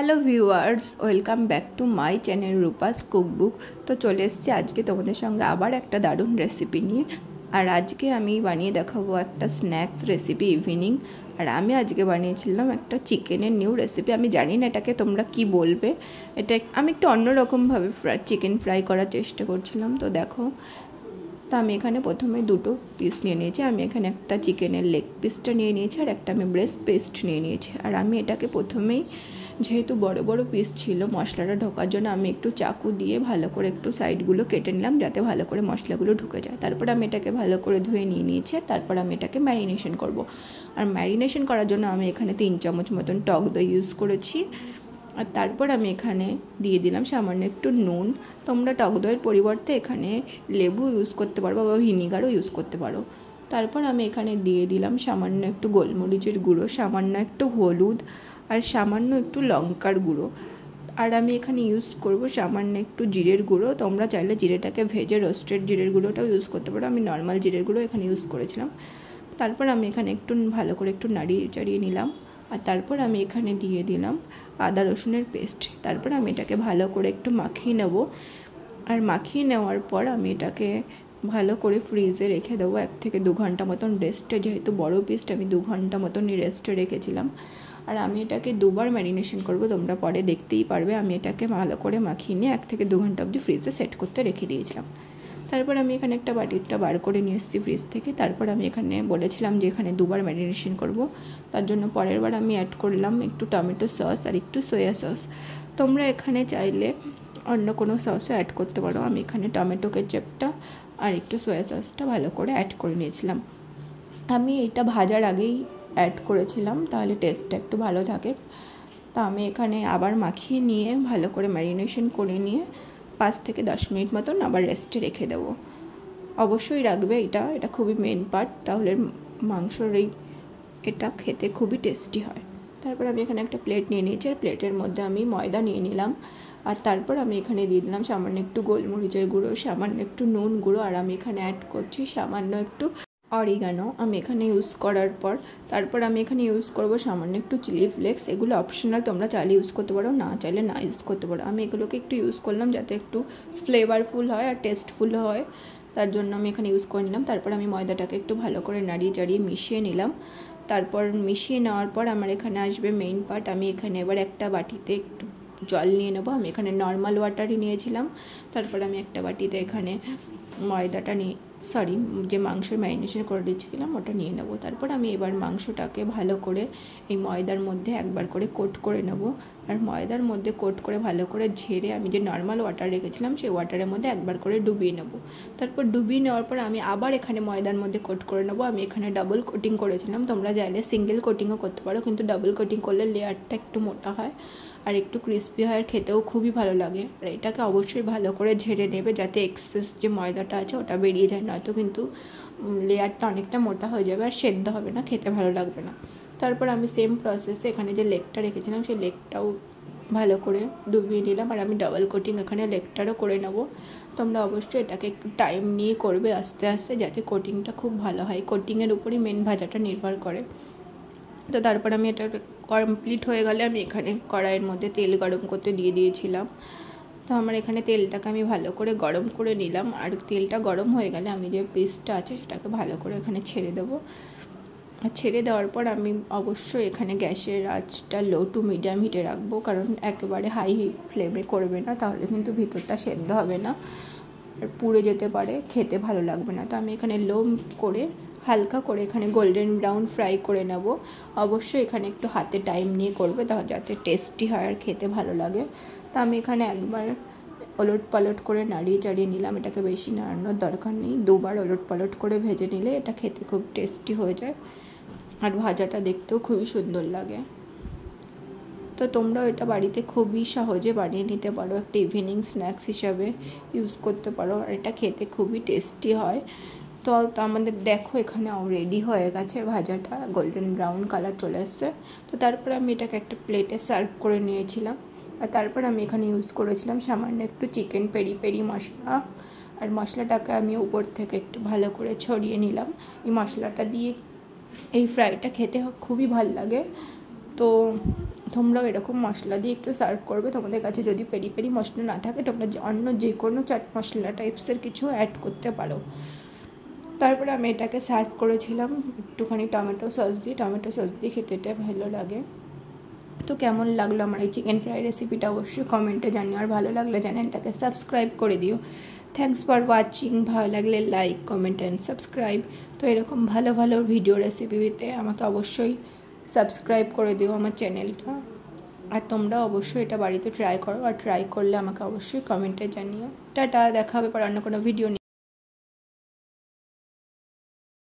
Hello viewers, welcome back to my channel Rupa's cookbook. তো চলে এসেছি আজকে তোমাদের সঙ্গে আবার একটা দারুণ রেসিপি নিয়ে। আর আজকে আমি বানিয়ে দেখাবো একটা স্ন্যাক্স রেসিপি ইভিনিং। আর আমি আজকে বানিয়েছিলাম একটা চিকেনের নিউ রেসিপি। আমি জানি না এটাকে তোমরা কি বলবে, এটা আমি একটু অন্যরকমভাবে চিকেন ফ্রাই করার চেষ্টা করছিলাম। তো দেখো, তো আমি এখানে প্রথমে দুটো পিস নিয়ে নিয়েছি। আমি এখানে একটা চিকেনের লেগ পিসটা নিয়ে নিয়েছি আর একটা আমি ব্রেস্ট পেস্ট নিয়ে নিয়েছি। আর আমি এটাকে প্রথমেই, যেহেতু বড় বড় পিস ছিল মশলাটা ঢোকার জন্য, আমি একটু চাকু দিয়ে ভালো করে একটু সাইডগুলো কেটে নিলাম যাতে ভালো করে মশলাগুলো ঢুকে যায়। তারপর আমি এটাকে ভালো করে ধুয়ে নিয়ে নিয়েছি আর তারপর আমি এটাকে ম্যারিনেশন করব। আর ম্যারিনেশন করার জন্য আমি এখানে 3 চামচ মতন টক দই ইউজ করেছি। আর তারপর আমি এখানে দিয়ে দিলাম সামান্য একটু নুন। তোমরা টক দইয়ের পরিবর্তে এখানে লেবু ইউজ করতে পারো বা ভিনিগারও ইউজ করতে পারো। তারপর আমি এখানে দিয়ে দিলাম সামান্য একটু গোলমরিচের গুঁড়ো, সামান্য একটু হলুদ আর সামান্য একটু লঙ্কার গুঁড়ো। আর আমি এখানে ইউজ করব সামান্য একটু জিরের গুঁড়ো। তোমরা চাইলে জিরেটাকে ভেজে রোস্টেড জিরের গুঁড়োটাও ইউজ করতে পারো, আমি নর্মাল জিরের গুঁড়ো এখানে ইউজ করেছিলাম। তারপর আমি এখানে একটু ভালো করে একটু নাড়িয়ে চাড়িয়ে নিলাম। আর তারপর আমি এখানে দিয়ে দিলাম আদা রসুনের পেস্ট। তারপর আমি এটাকে ভালো করে একটু মাখিয়ে নেব। আর মাখিয়ে নেওয়ার পর আমি এটাকে ভালো করে ফ্রিজে রেখে দেবো 1 থেকে 2 ঘন্টা মতন রেস্টে। যেহেতু বড় পিসটা আমি 2 ঘন্টা মতনই রেস্টে রেখেছিলাম। আর আমি এটাকে 2বার ম্যারিনেশন করব, তোমরা পরে দেখতেই পারবে। আমি এটাকে ভালো করে মাখিয়ে নিয়ে 1 থেকে 2 ঘন্টা অবধি ফ্রিজে সেট করতে রেখে দিয়েছিলাম। তারপর আমি এখানে একটা বাটিটা বার করে নিয়ে এসেছি ফ্রিজ থেকে। তারপর আমি এখানে বলেছিলাম যে এখানে 2বার ম্যারিনেশন করব, তার জন্য পরের বার আমি অ্যাড করলাম একটু টমেটো সস আর একটু সয়া সস। তোমরা এখানে চাইলে অন্য কোনো সসও অ্যাড করতে পারো। আমি এখানে টমেটো কেচাপটা আর একটু সয়া সসটা ভালো করে অ্যাড করে নিয়েছিলাম। আমি এটা ভাজার আগেই অ্যাড করেছিলাম, তাহলে টেস্টটা একটু ভালো থাকে। তা আমি এখানে আবার মাখিয়ে নিয়ে ভালো করে ম্যারিনেশন করে নিয়ে 5 থেকে 10 মিনিট মতন আবার রেস্টে রেখে দেবো। অবশ্যই রাখবে, এটা খুবই মেন পার্ট, তাহলে মাংসর এটা খেতে খুবই টেস্টি হয়। তারপর আমি এখানে একটা প্লেট নিয়ে নিয়েছি আর প্লেটের মধ্যে আমি ময়দা নিয়ে নিলাম। আর তারপর আমি এখানে দিয়ে দিলাম সামান্য একটু গোলমরিচের গুঁড়ো, সামান্য একটু নুন গুঁড়ো, আর আমি এখানে অ্যাড করছি সামান্য একটু অরিগানো আমি এখানে ইউজ করার পর। তারপর আমি এখানে ইউজ করব সামান্য একটু চিলি ফ্লেক্স। এগুলো অপশনাল, তোমরা চাইলে ইউজ করতে পারো, না চাইলে না ইউজ করতে পারো। আমি এগুলোকে একটু ইউজ করলাম যাতে একটু ফ্লেভারফুল হয় আর টেস্টফুল হয়, তার জন্য আমি এখানে ইউজ করে নিলাম। তারপর আমি ময়দাটাকে একটু ভালো করে নাড়িয়ে চাড়িয়ে মিশিয়ে নিলাম। তারপর মিশিয়ে নেওয়ার পর আমার এখানে আসবে মেইন পার্ট। আমি এখানে এবার একটা বাটিতে একটু জল নিয়ে নেবো। আমি এখানে নর্মাল ওয়াটারই নিয়েছিলাম। তারপর আমি একটা বাটিতে এখানে ময়দাটা যে মাংসের ম্যারিনেশন করে দিচ্ছিলাম ওটা নিয়ে নেবো। তারপর আমি এবার মাংসটাকে ভালো করে এই ময়দার মধ্যে একবার করে কোট করে নেব। আর ময়দার মধ্যে কোট করে ভালো করে ঝেড়ে আমি যে নর্মাল ওয়াটার রেখেছিলাম সেই ওয়াটারের মধ্যে একবার করে ডুবিয়ে নেব। তারপর ডুবিয়ে নেওয়ার পর আমি আবার এখানে ময়দার মধ্যে কোট করে নেব। আমি এখানে ডাবল কোটিং করেছিলাম, তোমরা চাইলে সিঙ্গেল কোটিংও করতে পারো, কিন্তু ডাবল কোটিং করলে লেয়ারটা একটু মোটা হয় আর একটু ক্রিস্পি হয়, আর খেতেও খুবই ভালো লাগে। আর এটাকে অবশ্যই ভালো করে ঝেড়ে নেবে যাতে এক্সেস যে ময়দাটা আছে ওটা বেরিয়ে যায়, নয়তো কিন্তু লেয়ারটা অনেকটা মোটা হয়ে যাবে আর সেদ্ধ হবে না, খেতে ভালো লাগবে না। তারপর আমি সেম প্রসেসে এখানে যে লেগটা রেখেছিলাম সেই লেগটাও ভালো করে ডুবিয়ে নিলাম। আর আমি ডাবল কোটিং এখানে লেগটারও করে নেব। তোমরা অবশ্যই এটাকে একটু টাইম নিয়ে করবে আস্তে আস্তে, যাতে কোটিংটা খুব ভালো হয়। কোটিংয়ের উপরই মেন ভাজাটা নির্ভর করে। তো তারপর আমি এটা কমপ্লিট হয়ে গেলে আমি এখানে কড়াইয়ের মধ্যে তেল গরম করতে দিয়ে দিয়েছিলাম। তো আমার এখানে তেলটাকে আমি ভালো করে গরম করে নিলাম। আর তেলটা গরম হয়ে গেলে আমি যে পিসটা আছে সেটাকে ভালো করে এখানে ছেড়ে দেবো। আর ছেড়ে দেওয়ার পর আমি অবশ্যই এখানে গ্যাসের আঁচটা লো টু মিডিয়াম হিটে রাখবো, কারণ একেবারে হাই ফ্লেমে করবে না, তাহলে কিন্তু ভিতরটা সেদ্ধ হবে না আর পুড়ে যেতে পারে, খেতে ভালো লাগবে না। তো আমি এখানে লো করে হালকা করে এখানে গোল্ডেন ব্রাউন ফ্রাই করে নেব। অবশ্যই এখানে একটু হাতে টাইম নিয়ে করবে, তাহলে যাতে টেস্টি হয় আর খেতে ভালো লাগে। তো আমি এখানে একবার ওলট পালট করে নাড়িয়ে চাড়িয়ে নিলাম। এটাকে বেশি নাড়ানোর দরকার নেই, 2বার ওলট পালট করে ভেজে নিলে এটা খেতে খুব টেস্টি হয়ে যায় আর ভাজাটা দেখতেও খুবই সুন্দর লাগে। তো তোমরাও এটা বাড়িতে খুবই সহজে বানিয়ে নিতে পারো, একটা ইভিনিং স্ন্যাক্স হিসাবে ইউজ করতে পারো, আর এটা খেতে খুবই টেস্টি হয়। তো আমাদের দেখো এখানে রেডি হয়ে গেছে ভাজাটা, গোল্ডেন ব্রাউন কালার চলে এসছে। তো তারপর আমি এটাকে একটা প্লেটে সার্ভ করে নিয়েছিলাম। আর তারপর আমি এখানে ইউজ করেছিলাম সামান্য একটু চিকেন পেরি পেরি মশলা। আর মশলাটাকে আমি উপর থেকে একটু ভালো করে ছড়িয়ে নিলাম। এই মশলাটা দিয়ে এই ফ্রাইটা খেতে খুবই ভালো লাগে। তো তোমরাও এরকম মশলা দিয়ে একটু সার্ভ করবে। তোমাদের কাছে যদি পেরি পেরি মশলা না থাকে তোমরা অন্য যে কোনো চাট মশলা টাইপসের কিছু অ্যাড করতে পারো। তারপরে আমি এটাকে সার্ভ করেছিলাম একটুখানি টমেটো সস দিয়ে খেতে এটা ভালো লাগে। তো কেমন লাগলো আমার এই চিকেন ফ্রাই রেসিপিটা অবশ্যই কমেন্টে জানিও, আর ভালো লাগলে চ্যানেলটাকে সাবস্ক্রাইব করে দিও। Thanks for watching. ভালো লাগলে লাইক, কমেন্ট অ্যান্ড সাবস্ক্রাইব। তো এরকম ভালো ভালো ভিডিও রেসিপি পেতে আমাকে অবশ্যই সাবস্ক্রাইব করে দিও আমার চ্যানেলটা। আর তোমরা অবশ্যই এটা বাড়িতে ট্রাই করো, আর ট্রাই করলে আমাকে অবশ্যই কমেন্টে জানিও। টাটা, দেখা হবে পর অন্য কোনো ভিডিও নিয়ে।